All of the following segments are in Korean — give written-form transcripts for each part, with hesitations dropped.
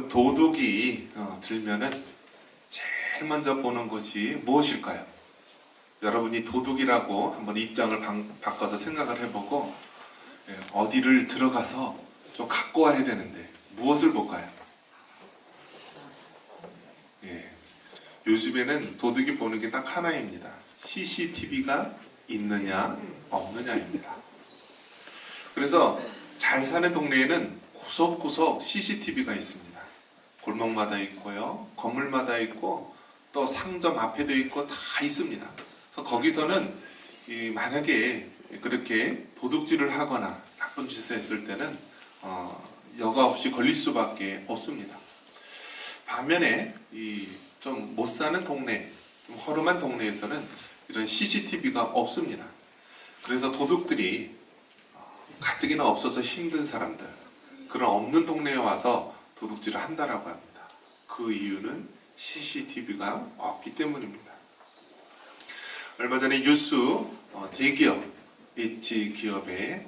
여러분, 도둑이 들면은 제일 먼저 보는 것이 무엇일까요? 여러분이 도둑이라고 한번 입장을 바꿔서 생각을 해보고 어디를 들어가서 좀 갖고 와야 되는데 무엇을 볼까요? 요즘에는 도둑이 보는 게 딱 하나입니다. CCTV가 있느냐 없느냐입니다. 그래서 잘 사는 동네에는 구석구석 CCTV가 있습니다. 골목마다 있고요, 건물마다 있고, 또 상점 앞에도 있고 다 있습니다. 그래서 거기서는 만약에 그렇게 도둑질을 하거나 나쁜 짓을 했을 때는 여과 없이 걸릴 수밖에 없습니다. 반면에 좀 못 사는 동네, 좀 허름한 동네에서는 이런 CCTV가 없습니다. 그래서 도둑들이 가뜩이나 없어서 힘든 사람들, 그런 없는 동네에 와서 도둑질을 한다라고 합니다. 그 이유는 CCTV가 없기 때문입니다. 얼마 전에 뉴스 대기업 H기업의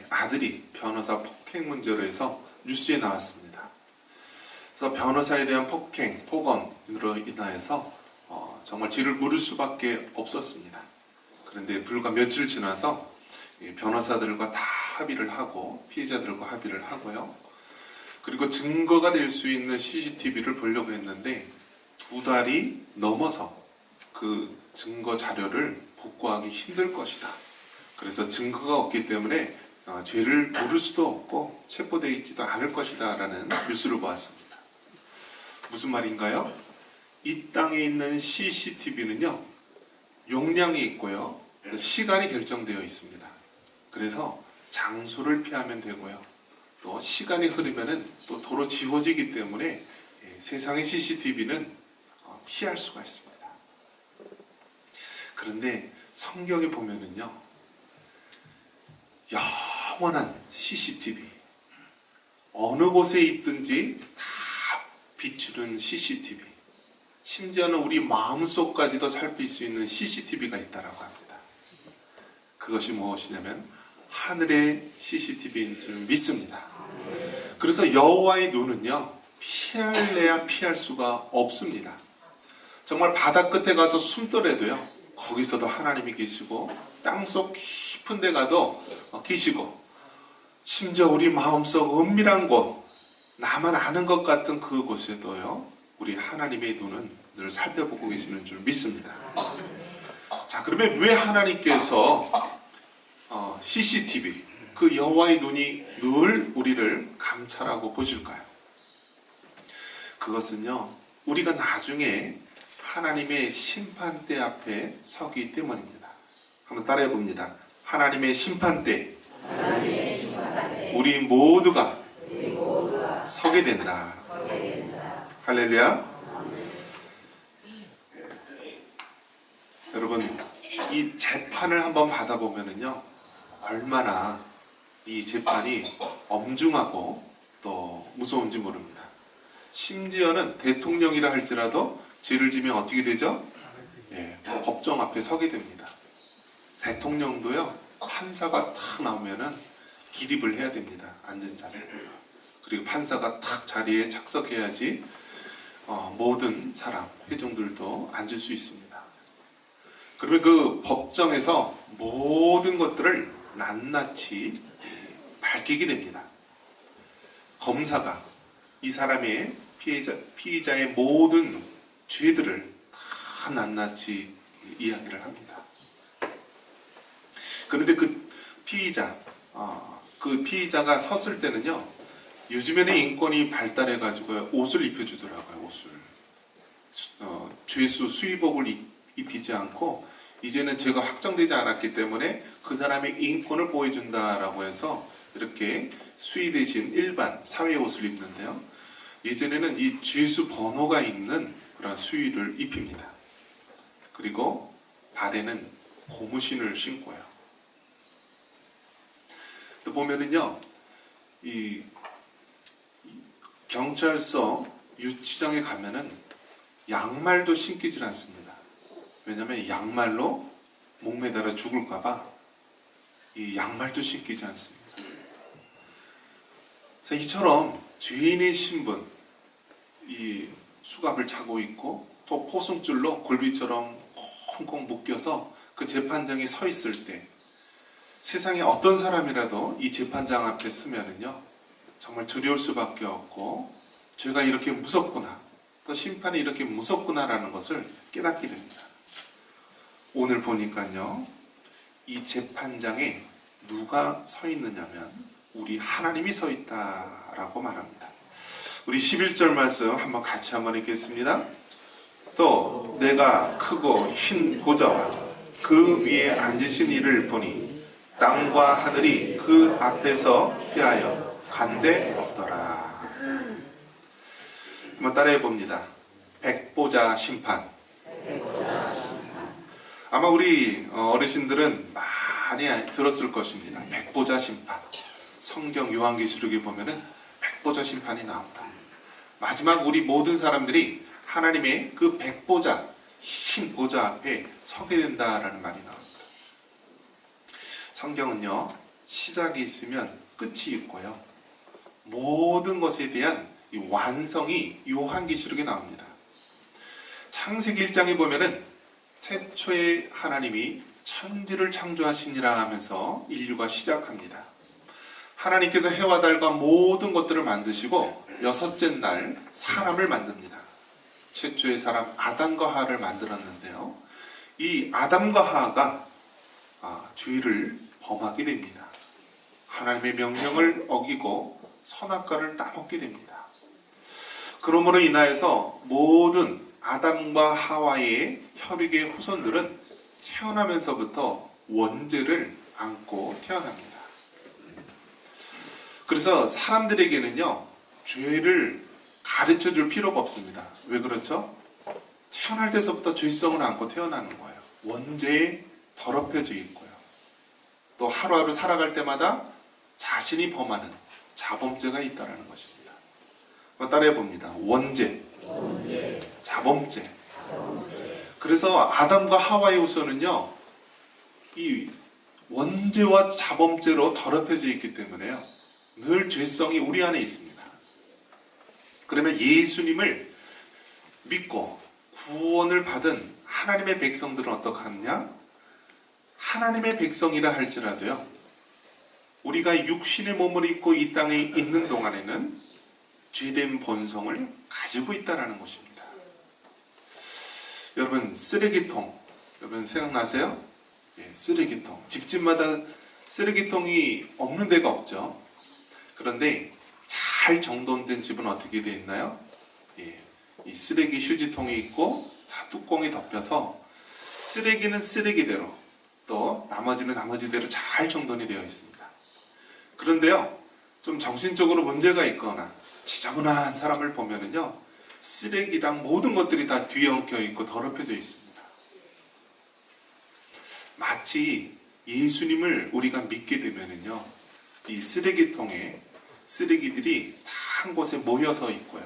아들이 변호사 폭행 문제로 해서 뉴스에 나왔습니다. 그래서 변호사에 대한 폭행, 폭언으로 인하여서 정말 죄를 물을 수밖에 없었습니다. 그런데 불과 며칠 지나서 변호사들과 다 합의를 하고, 피해자들과 합의를 하고요. 그리고 증거가 될 수 있는 CCTV를 보려고 했는데 2달이 넘어서 그 증거 자료를 복구하기 힘들 것이다. 그래서 증거가 없기 때문에 죄를 물을 수도 없고 체포되어 있지도 않을 것이다 라는 뉴스를 보았습니다. 무슨 말인가요? 이 땅에 있는 CCTV는요, 용량이 있고요, 시간이 결정되어 있습니다. 그래서 장소를 피하면 되고요, 또 시간이 흐르면은 또 도로 지워지기 때문에 세상의 CCTV는 피할 수가 있습니다. 그런데 성경에 보면은요, 영원한 CCTV, 어느 곳에 있든지 다 비추는 CCTV, 심지어는 우리 마음속까지도 살필 수 있는 CCTV가 있다라고 합니다. 그것이 무엇이냐면 하늘의 CCTV인 줄 믿습니다. 그래서 여호와의 눈은요, 피할래야 피할 수가 없습니다. 정말 바다 끝에 가서 숨더라도요, 거기서도 하나님이 계시고, 땅속 깊은 데 가도 계시고, 심지어 우리 마음속 은밀한 곳, 나만 아는 것 같은 그곳에도요, 우리 하나님의 눈은 늘 살펴보고 계시는 줄 믿습니다. 자, 그러면 왜 하나님께서 CCTV, 그 여호와의 눈이 늘 우리를 감찰하고 보실까요? 그것은요, 우리가 나중에 하나님의 심판대 앞에 서기 때문입니다. 한번 따라해 봅니다. 하나님의 심판대, 우리 모두가 서게 된다. 할렐루야. 여러분, 이 재판을 한번 받아보면은요, 얼마나 이 재판이 엄중하고 또 무서운지 모릅니다. 심지어는 대통령이라 할지라도 죄를 지면 어떻게 되죠? 법정 앞에 서게 됩니다. 대통령도요, 판사가 탁 나오면은 기립을 해야 됩니다. 앉은 자세에서. 그리고 판사가 탁 자리에 착석해야지 모든 사람, 회중들도 앉을 수 있습니다. 그러면 그 법정에서 모든 것들을 낱낱이 밝히게 됩니다. 검사가 이 사람의 피의자의 모든 죄들을 다 낱낱이 이야기를 합니다. 그런데 그 피의자가 섰을 때는요, 요즘에는 인권이 발달해가지고 옷을 입혀주더라고요. 옷을. 죄수 수의복을 입히지 않고, 이제는 죄가 확정되지 않았기 때문에 그 사람의 인권을 보호해준다라고 해서 이렇게 수의 대신 일반 사회 옷을 입는데요, 예전에는 이 죄수 번호가 있는 그런 수의를 입힙니다. 그리고 발에는 고무신을 신고요. 또 보면은요, 이 경찰서 유치장에 가면은 양말도 신기질 않습니다. 왜냐하면 양말로 목매달아 죽을까봐 이 양말도 신기지 않습니다. 자, 이처럼 죄인의 신분, 이 수갑을 차고 있고 또 포승줄로 굴비처럼 콩콩 묶여서 그 재판장에 서 있을 때 세상에 어떤 사람이라도 이 재판장 앞에 서면은요 정말 두려울 수밖에 없고 죄가 이렇게 무섭구나, 또 심판이 이렇게 무섭구나라는 것을 깨닫게 됩니다. 오늘 보니까요 이 재판장에 누가 서 있느냐면 우리 하나님이 서 있다라고 말합니다. 우리 11절 말씀 한번 같이 한번 읽겠습니다. 또 내가 크고 흰 보좌와 그 위에 앉으신 이를 보니 땅과 하늘이 그 앞에서 피하여 간데 없더라. 한번 따라해 봅니다. 백보자 심판. 아마 우리 어르신들은 많이 들었을 것입니다. 백보자 심판. 성경 요한계시록에 보면은 백보자 심판이 나옵니다. 마지막 우리 모든 사람들이 하나님의 그 백보자, 흰 보좌 앞에 서게 된다라는 말이 나옵니다. 성경은요, 시작이 있으면 끝이 있고요. 모든 것에 대한 이 완성이 요한계시록에 나옵니다. 창세기 1장에 보면은 태초에 하나님이 천지를 창조하시니라 하면서 인류가 시작합니다. 하나님께서 해와 달과 모든 것들을 만드시고 여섯째 날 사람을 만듭니다. 최초의 사람 아담과 하와를 만들었는데요. 이 아담과 하와가 죄를 범하게 됩니다. 하나님의 명령을 어기고 선악과를 따먹게 됩니다. 그러므로 인하여서 모든 아담과 하와의 혈육의 후손들은 태어나면서부터 원죄를 안고 태어납니다. 그래서 사람들에게는요 죄를 가르쳐 줄 필요가 없습니다. 왜 그렇죠? 태어날 때서부터 죄성을 안고 태어나는 거예요. 원죄에 더럽혀져 있고요. 또 하루하루 살아갈 때마다 자신이 범하는 자범죄가 있다는 것입니다. 따라해 봅니다. 원죄, 자범죄. 그래서 아담과 하와의 후손은요 이 원죄와 자범죄로 더럽혀져 있기 때문에요 늘 죄성이 우리 안에 있습니다. 그러면 예수님을 믿고 구원을 받은 하나님의 백성들은 어떻게 하느냐? 하나님의 백성이라 할지라도요 우리가 육신의 몸을 입고 이 땅에 있는 동안에는 죄된 본성을 가지고 있다는 것입니다. 여러분 쓰레기통 여러분 생각나세요? 예, 쓰레기통 집집마다 쓰레기통이 없는 데가 없죠. 그런데 잘 정돈된 집은 어떻게 되어 있나요? 예, 이 쓰레기 휴지통이 있고 다 뚜껑이 덮여서 쓰레기는 쓰레기대로 또 나머지는 나머지대로 잘 정돈이 되어 있습니다. 그런데요 좀 정신적으로 문제가 있거나 지저분한 사람을 보면은요 쓰레기랑 모든 것들이 다 뒤엉켜 있고 더럽혀져 있습니다. 마치 예수님을 우리가 믿게 되면은요 이 쓰레기통에 쓰레기들이 다 한 곳에 모여서 있고요.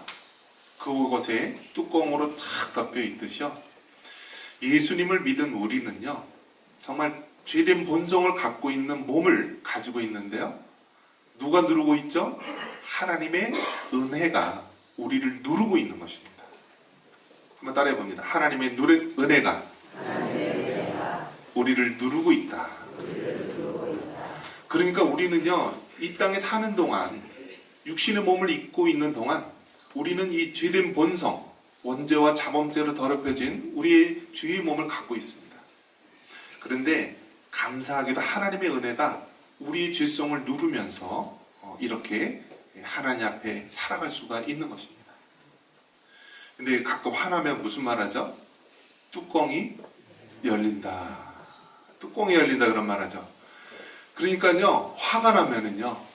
그곳에 뚜껑으로 착 덮여 있듯이요. 예수님을 믿은 우리는요. 정말 죄된 본성을 갖고 있는 몸을 가지고 있는데요. 누가 누르고 있죠? 하나님의 은혜가 우리를 누르고 있는 것입니다. 한번 따라해 봅니다. 하나님의 은혜가 우리를 누르고 있다. 그러니까 우리는요. 이 땅에 사는 동안 육신의 몸을 입고 있는 동안 우리는 이 죄된 본성, 원죄와 자범죄로 더럽혀진 우리의 죄의 몸을 갖고 있습니다. 그런데 감사하게도 하나님의 은혜가 우리의 죄성을 누르면서 이렇게 하나님 앞에 살아갈 수가 있는 것입니다. 근데 가끔 화나면 무슨 말 하죠? 뚜껑이 열린다. 뚜껑이 열린다 그런 말 하죠. 그러니까요, 화가 나면은요,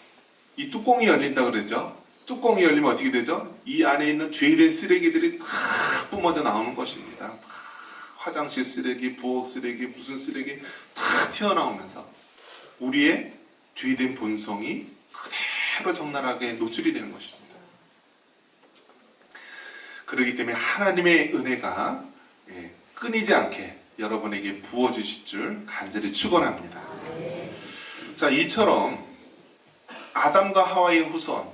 이 뚜껑이 열린다 그러죠. 뚜껑이 열리면 어떻게 되죠? 이 안에 있는 죄된 쓰레기들이 다 뿜어져 나오는 것입니다. 화장실 쓰레기, 부엌 쓰레기, 무슨 쓰레기 다 튀어나오면서 우리의 죄된 본성이 그대로 적나라하게 노출이 되는 것입니다. 그렇기 때문에 하나님의 은혜가 끊이지 않게 여러분에게 부어주실 줄 간절히 축원합니다. 자, 이처럼 아담과 하와의 후손,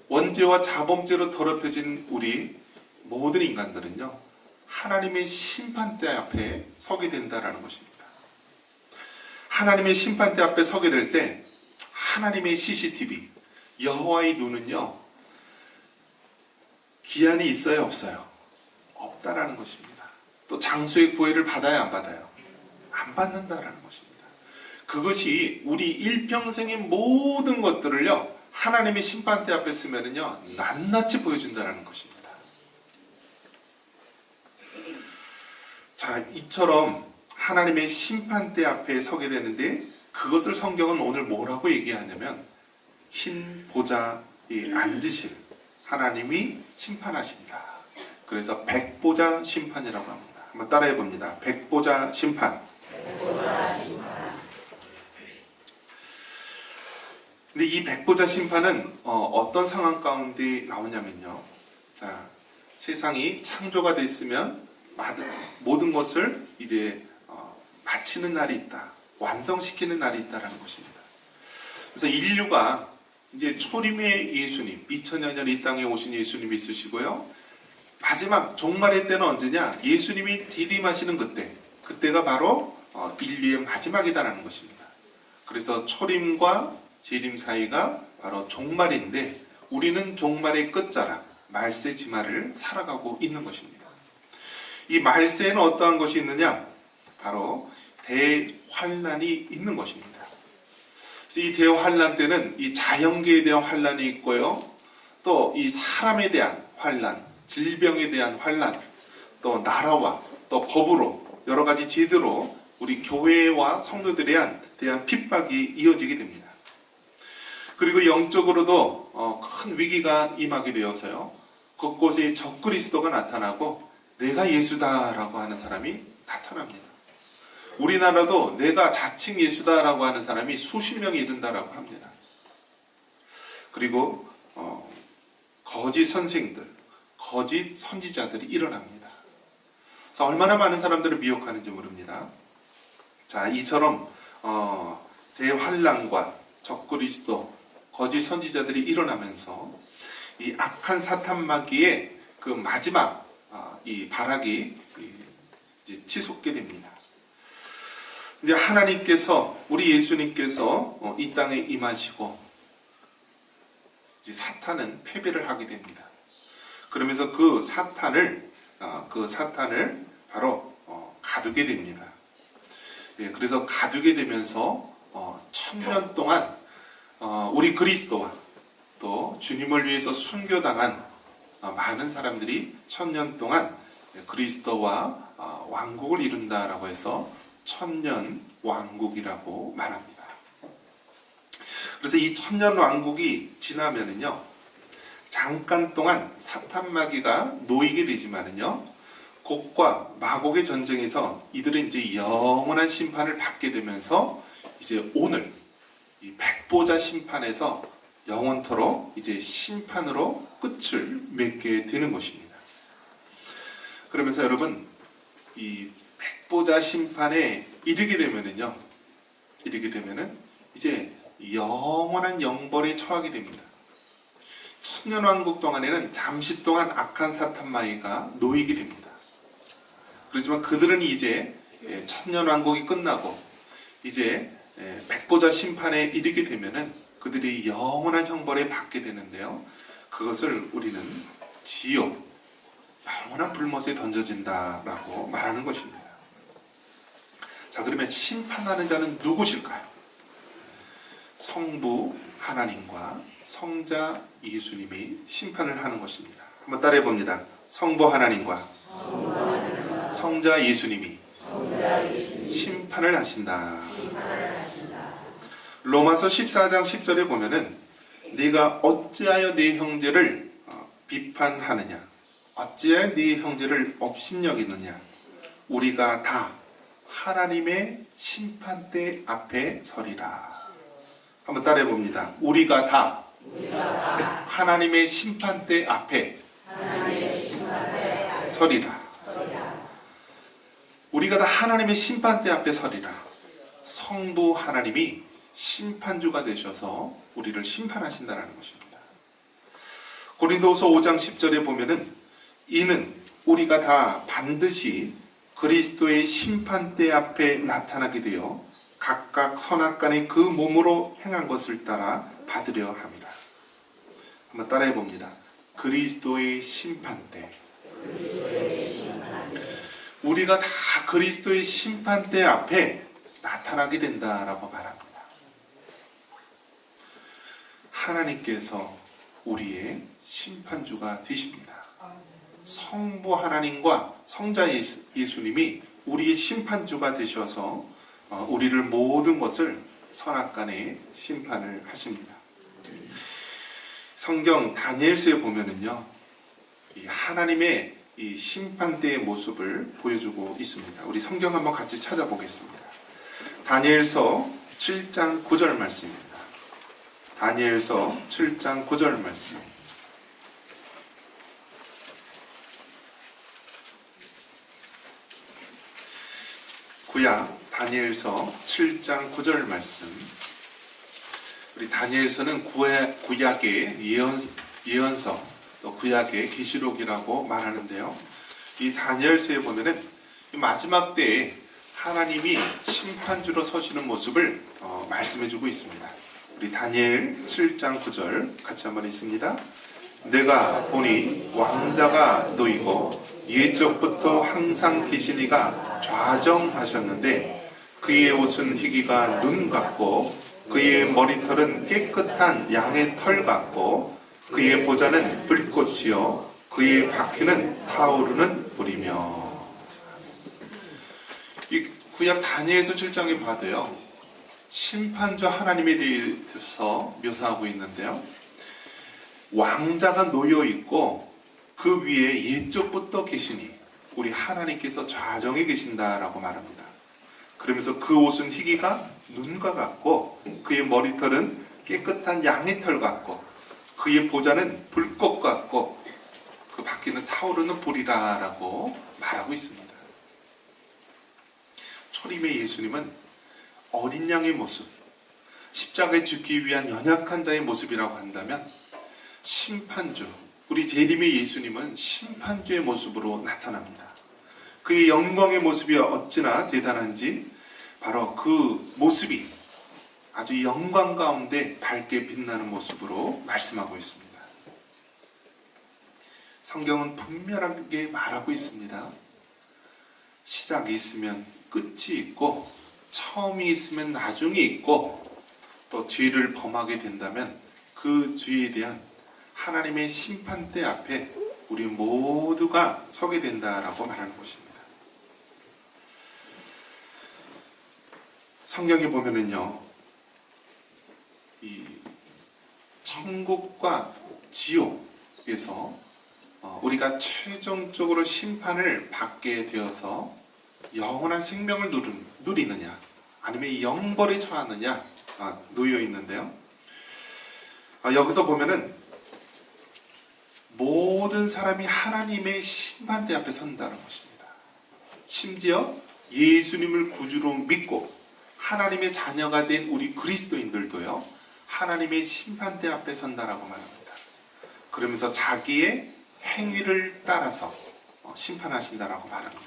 원죄와 자범죄로 더럽혀진 우리 모든 인간들은요, 하나님의 심판대 앞에 서게 된다라는 것입니다. 하나님의 심판대 앞에 서게 될 때 하나님의 CCTV, 여호와의 눈은요, 기한이 있어요, 없어요? 없다라는 것입니다. 또 장소의 구애를 받아야 안 받아요? 안 받는다라는 것입니다. 그것이 우리 일평생의 모든 것들을요, 하나님의 심판대 앞에 쓰면은요, 낱낱이 보여준다라는 것입니다. 자, 이처럼 하나님의 심판대 앞에 서게 되는데, 그것을 성경은 오늘 뭐라고 얘기하냐면, 흰 보좌에 앉으신 하나님이 심판하신다. 그래서 백보자 심판이라고 합니다. 한번 따라해 봅니다. 백보자 심판. 근데 이 백보자 심판은 어떤 상황 가운데 나오냐면요. 자, 세상이 창조가 됐으면 모든 것을 이제 마치는 날이 있다. 완성시키는 날이 있다라는 것입니다. 그래서 인류가 이제 초림의 예수님, 2000여 년 이 땅에 오신 예수님이 있으시고요. 마지막 종말의 때는 언제냐? 예수님이 재림하시는 그때가 바로 인류의 마지막이다라는 것입니다. 그래서 초림과 재림 사이가 바로 종말인데, 우리는 종말의 끝자락, 말세 지말을 살아가고 있는 것입니다. 이 말세에는 어떠한 것이 있느냐? 바로 대환란이 있는 것입니다. 그래서 이 대환란 때는 이 자연계에 대한 환란이 있고요, 또 이 사람에 대한 환란, 질병에 대한 환란, 또 나라와 또 법으로 여러 가지 제도로 우리 교회와 성도들에 대한 핍박이 이어지게 됩니다. 그리고 영적으로도 큰 위기가 임하게 되어서요, 곳곳에 적그리스도가 나타나고 내가 예수다라고 하는 사람이 나타납니다. 우리나라도 내가 자칭 예수다라고 하는 사람이 수십 명이 이른다라고 합니다. 그리고 거짓 선생들, 거짓 선지자들이 일어납니다. 그래서 얼마나 많은 사람들을 미혹하는지 모릅니다. 자, 이처럼 대환란과 적그리스도, 거짓 선지자들이 일어나면서 이 악한 사탄 마귀의 그 마지막 이 발악이 이제 치솟게 됩니다. 이제 하나님께서, 우리 예수님께서 이 땅에 임하시고 이제 사탄은 패배를 하게 됩니다. 그러면서 그 사탄을 바로 가두게 됩니다. 예, 그래서 가두게 되면서 1000년 동안 우리 그리스도와 또 주님을 위해서 순교당한 많은 사람들이 1000년 동안 그리스도와 왕국을 이룬다라고 해서 1000년 왕국이라고 말합니다. 그래서 이 1000년 왕국이 지나면은요, 잠깐 동안 사탄 마귀가 놓이게 되지만은요, 곡과 마곡의 전쟁에서 이들은 이제 영원한 심판을 받게 되면서 이제 오늘 이 백보자 심판에서 영원토록 이제 심판으로 끝을 맺게 되는 것입니다. 그러면서 여러분, 이 백보자 심판에 이르게 되면은 이제 영원한 영벌에 처하게 됩니다. 천년왕국 동안에는 잠시 동안 악한 사탄 마귀가 놓이게 됩니다. 그렇지만 그들은 이제 천년왕국이 끝나고 이제 백보자 심판에 이르게 되면은 그들이 영원한 형벌에 받게 되는데요, 그것을 우리는 지옥, 영원한 불못에 던져진다라고 말하는 것입니다. 자, 그러면 심판하는 자는 누구실까요? 성부 하나님과 성자 예수님이 심판을 하는 것입니다. 한번 따라해 봅니다. 성부 하나님과 성자 예수님이 심판을 하신다. 로마서 14장 10절에 보면은 네가 어찌하여 네 형제를 비판하느냐, 어찌하여 네 형제를 업신여기느냐, 우리가 다 하나님의 심판대 앞에 서리라. 한번 따라해 봅니다. 우리가 다 하나님의 심판대 앞에 서리라. 우리가 다 하나님의 심판대 앞에 서리라. 성부 하나님이 심판주가 되셔서 우리를 심판하신다는 것입니다. 고린도후서 5장 10절에 보면은 이는 우리가 다 반드시 그리스도의 심판대 앞에 나타나게 되어 각각 선악간에 그 몸으로 행한 것을 따라 받으려 합니다. 한번 따라해 봅니다. 그리스도의 심판대. 우리가 다 그리스도의 심판대 앞에 나타나게 된다라고 말합니다. 하나님께서 우리의 심판주가 되십니다. 성부 하나님과 성자 예수님이 우리의 심판주가 되셔서 우리를 모든 것을 선악간에 심판을 하십니다. 성경 다니엘서에 보면은요, 이 하나님의 이 심판대의 모습을 보여주고 있습니다. 우리 성경 한번 같이 찾아보겠습니다. 다니엘서 7장 9절 말씀입니다. 다니엘서 7장 9절 말씀. 구약 다니엘서 7장 9절 말씀. 우리 다니엘서는 구약의 예언서, 또 구약의 계시록이라고 말하는데요. 이 다니엘서에 보면은 마지막 때에 하나님이 심판주로 서시는 모습을 말씀해주고 있습니다. 우리 다니엘 7장 9절 같이 한번 읽습니다. 내가 보니 왕자가 놓이고 옛적부터 항상 계시니가 좌정하셨는데 그의 옷은 희기가 눈 같고 그의 머리털은 깨끗한 양의 털 같고 그의 보좌는 불꽃이요 그의 바퀴는 타오르는 불이며. 이 구약 다니엘서 7장에 봐도요, 심판주 하나님에 대해서 묘사하고 있는데요, 왕자가 놓여 있고 그 위에 옛적부터 계시니 우리 하나님께서 좌정에 계신다라고 말합니다. 그러면서 그 옷은 희기가 눈과 같고 그의 머리털은 깨끗한 양의 털 같고 그의 보좌는 불꽃 같고 그 바퀴는 타오르는 불이라고 말하고 있습니다. 초림의 예수님은 어린 양의 모습, 십자가에 죽기 위한 연약한 자의 모습이라고 한다면, 심판주, 우리 재림의 예수님은 심판주의 모습으로 나타납니다. 그의 영광의 모습이 어찌나 대단한지 바로 그 모습이 아주 영광 가운데 밝게 빛나는 모습으로 말씀하고 있습니다. 성경은 분명하게 말하고 있습니다. 시작이 있으면 끝이 있고, 처음이 있으면 나중이 있고, 또 죄를 범하게 된다면 그 죄에 대한 하나님의 심판대 앞에 우리 모두가 서게 된다라고 말하는 것입니다. 성경에 보면은요, 이 천국과 지옥에서 우리가 최종적으로 심판을 받게 되어서 영원한 생명을 누리느냐 아니면 영벌에 처하느냐 놓여 있는데요. 여기서 보면은 모든 사람이 하나님의 심판대 앞에 선다는 것입니다. 심지어 예수님을 구주로 믿고 하나님의 자녀가 된 우리 그리스도인들도요, 하나님의 심판대 앞에 선다라고 말합니다. 그러면서 자기의 행위를 따라서 심판하신다라고 말합니다.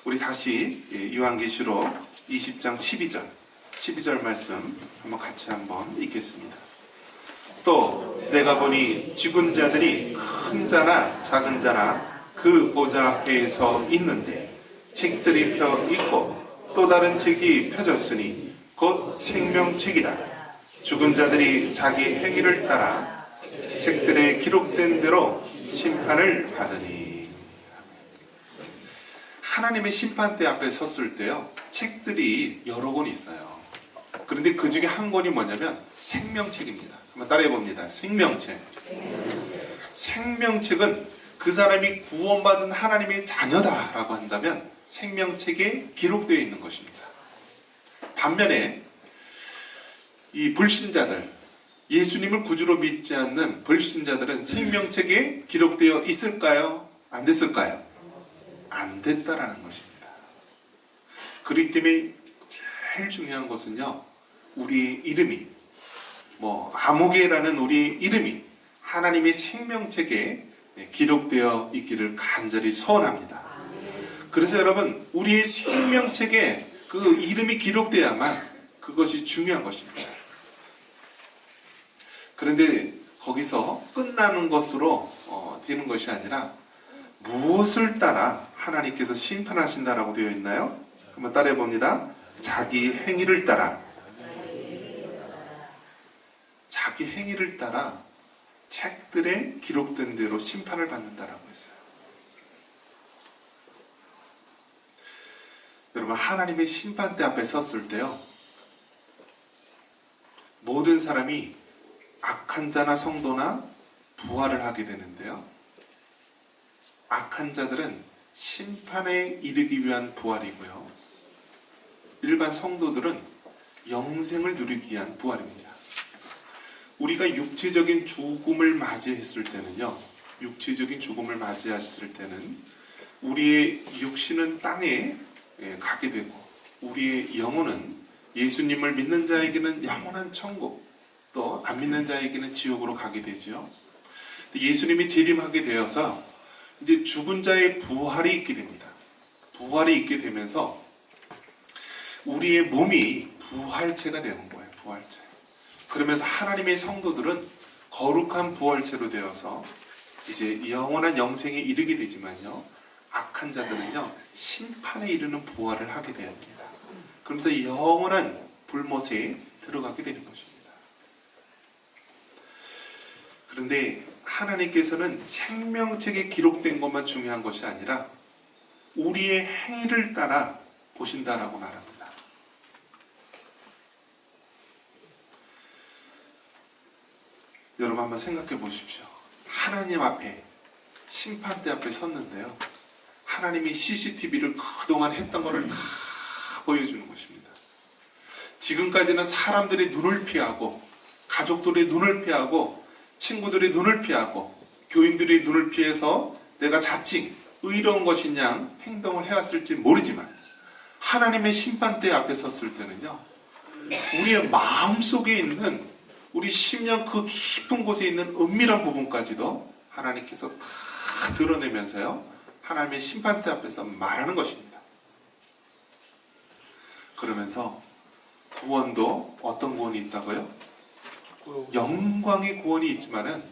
우리 다시 요한계시록 20장 12절 말씀 같이 한번 읽겠습니다. 또 내가 보니 죽은 자들이 큰 자나 작은 자나 그 보좌 앞에 서 있는데 책들이 펴 있고 또 다른 책이 펴졌으니 곧 생명책이라. 죽은 자들이 자기 행위를 따라 책들에 기록된 대로 심판을 받으니. 하나님의 심판대 앞에 섰을 때요, 책들이 여러 권 있어요. 그런데 그 중에 한 권이 뭐냐면 생명책입니다. 한번 따라해 봅니다. 생명책. 생명책은 그 사람이 구원받은 하나님의 자녀다라고 한다면 생명책에 기록되어 있는 것입니다. 반면에 이 불신자들, 예수님을 구주로 믿지 않는 불신자들은 생명책에 기록되어 있을까요? 안 됐을까요? 안 됐다라는 것입니다. 그렇기 때문에 제일 중요한 것은요, 우리 이름이 아무개라는 우리 이름이 하나님의 생명책에 기록되어 있기를 간절히 소원합니다. 그래서 여러분, 우리의 생명책에 그 이름이 기록돼야만 그것이 중요한 것입니다. 그런데 거기서 끝나는 것으로 되는 것이 아니라 무엇을 따라 하나님께서 심판하신다라고 되어 있나요? 한번 따라해 봅니다. 자기 행위를 따라. 자기 행위를 따라 책들에 기록된 대로 심판을 받는다라고 했어요. 여러분, 하나님의 심판대 앞에 섰을 때요, 모든 사람이 악한 자나 성도나 부활을 하게 되는데요, 악한 자들은 심판에 이르기 위한 부활이고요, 일반 성도들은 영생을 누리기 위한 부활입니다. 우리가 육체적인 죽음을 맞이했을 때는요, 육체적인 죽음을 맞이했을 때는 우리의 육신은 땅에 가게 되고, 우리의 영혼은 예수님을 믿는 자에게는 영원한 천국, 또 안 믿는 자에게는 지옥으로 가게 되죠. 예수님이 재림하게 되어서 이제 죽은 자의 부활이 있게 됩니다. 부활이 있게 되면서 우리의 몸이 부활체가 되는 거예요. 부활체. 그러면서 하나님의 성도들은 거룩한 부활체로 되어서 이제 영원한 영생에 이르게 되지만요, 악한 자들은요 심판에 이르는 부활을 하게 됩니다. 그러면서 영원한 불못에 들어가게 되는 것입니다. 그런데 하나님께서는 생명책에 기록된 것만 중요한 것이 아니라 우리의 행위를 따라 보신다라고 말합니다. 여러분 한번 생각해 보십시오. 하나님 앞에, 심판대 앞에 섰는데요, 하나님이 CCTV를 그동안 했던 것을 다 보여주는 것입니다. 지금까지는 사람들의 눈을 피하고, 가족들의 눈을 피하고, 친구들의 눈을 피하고, 교인들의 눈을 피해서 내가 자칭 의로운 것이냐 행동을 해왔을지 모르지만, 하나님의 심판대 앞에 섰을 때는요, 우리의 마음속에 있는, 우리 심령 그 깊은 곳에 있는 은밀한 부분까지도 하나님께서 다 드러내면서요, 하나님의 심판대 앞에서 말하는 것입니다. 그러면서 구원도 어떤 구원이 있다고요? 영광의 구원이 있지만은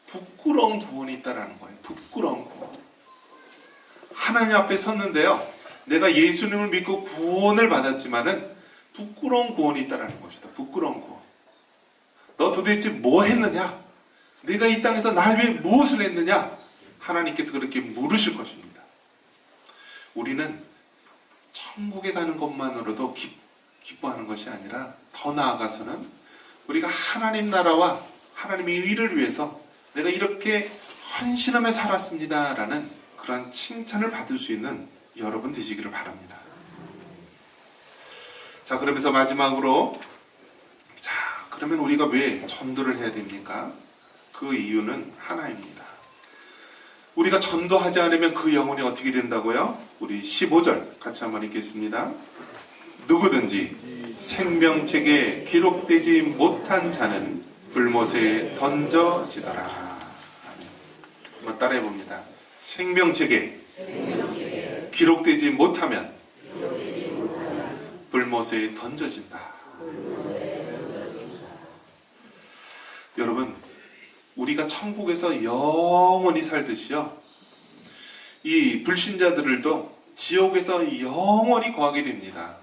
부끄러운 구원이 있다라는 거예요. 부끄러운 구원. 하나님 앞에 섰는데요, 내가 예수님을 믿고 구원을 받았지만은 부끄러운 구원이 있다라는 것이다. 부끄러운 구원. 너 도대체 뭐 했느냐? 내가 이 땅에서 날 위해 무엇을 했느냐? 하나님께서 그렇게 물으실 것입니다. 우리는 천국에 가는 것만으로도 기뻐하는 것이 아니라 더 나아가서는 우리가 하나님 나라와 하나님의 의를 위해서 내가 이렇게 헌신하며 살았습니다 라는 그런 칭찬을 받을 수 있는 여러분 되시기를 바랍니다. 자, 그러면서 마지막으로, 자, 그러면 우리가 왜 전도를 해야 됩니까? 그 이유는 하나입니다. 우리가 전도하지 않으면 그 영혼이 어떻게 된다고요? 우리 15절 같이 한번 읽겠습니다. 누구든지 생명책에 기록되지 못한 자는 불못에 던져지더라. 한번 따라해 봅니다. 생명책에 기록되지 못하면 불못에 던져진다. 여러분, 우리가 천국에서 영원히 살듯이요, 이 불신자들도 지옥에서 영원히 거하게 됩니다.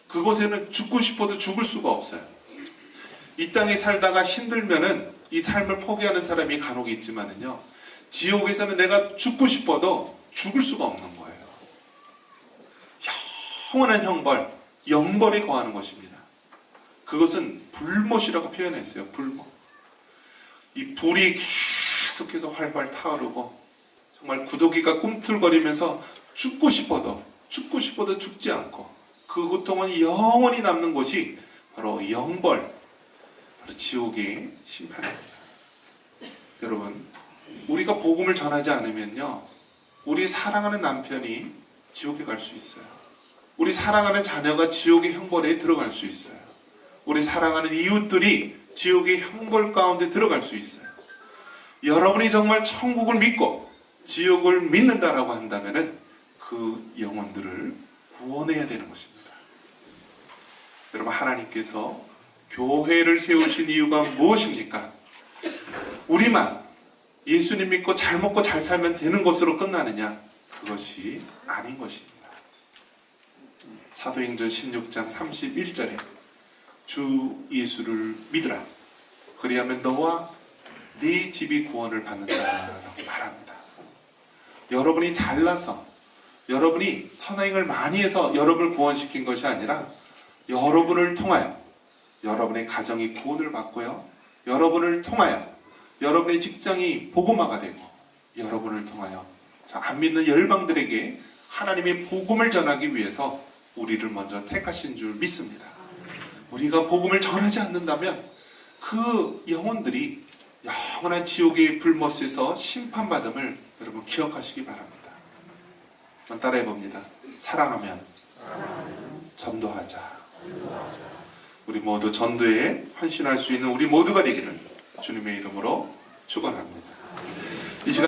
그곳에는 죽고 싶어도 죽을 수가 없어요. 이 땅에 살다가 힘들면은 이 삶을 포기하는 사람이 간혹 있지만은요, 지옥에서는 내가 죽고 싶어도 죽을 수가 없는 거예요. 영원한 형벌, 영벌이 거하는 것입니다. 그것은 불못이라고 표현했어요. 불못. 이 불이 계속해서 활활 타오르고 정말 구더기가 꿈틀거리면서 죽고 싶어도 죽지 않고 그 고통은 영원히 남는 곳이 바로 영벌, 바로 지옥의 심판입니다. 여러분, 우리가 복음을 전하지 않으면요, 우리 사랑하는 남편이 지옥에 갈 수 있어요. 우리 사랑하는 자녀가 지옥의 형벌에 들어갈 수 있어요. 우리 사랑하는 이웃들이 지옥의 형벌 가운데 들어갈 수 있어요. 여러분이 정말 천국을 믿고 지옥을 믿는다라고 한다면은 그 영혼들을 구원해야 되는 것입니다. 여러분, 하나님께서 교회를 세우신 이유가 무엇입니까? 우리만 예수님 믿고 잘 먹고 잘 살면 되는 것으로 끝나느냐? 그것이 아닌 것입니다. 사도행전 16장 31절에 주 예수를 믿으라. 그리하면 너와 네 집이 구원을 받는다라고 말합니다. 여러분이 잘나서 여러분이 선행을 많이 해서 여러분을 구원시킨 것이 아니라 여러분을 통하여 여러분의 가정이 구원을 받고요. 여러분을 통하여 여러분의 직장이 복음화가 되고 여러분을 통하여 안 믿는 열방들에게 하나님의 복음을 전하기 위해서 우리를 먼저 택하신 줄 믿습니다. 우리가 복음을 전하지 않는다면 그 영혼들이 영원한 지옥의 불못에서 심판받음을 여러분 기억하시기 바랍니다. 한번 따라해 봅니다. 사랑하면 전도하자. 우리 모두 전도에 헌신할 수 있는 우리 모두가 되기를 주님의 이름으로 축원합니다. 이 시간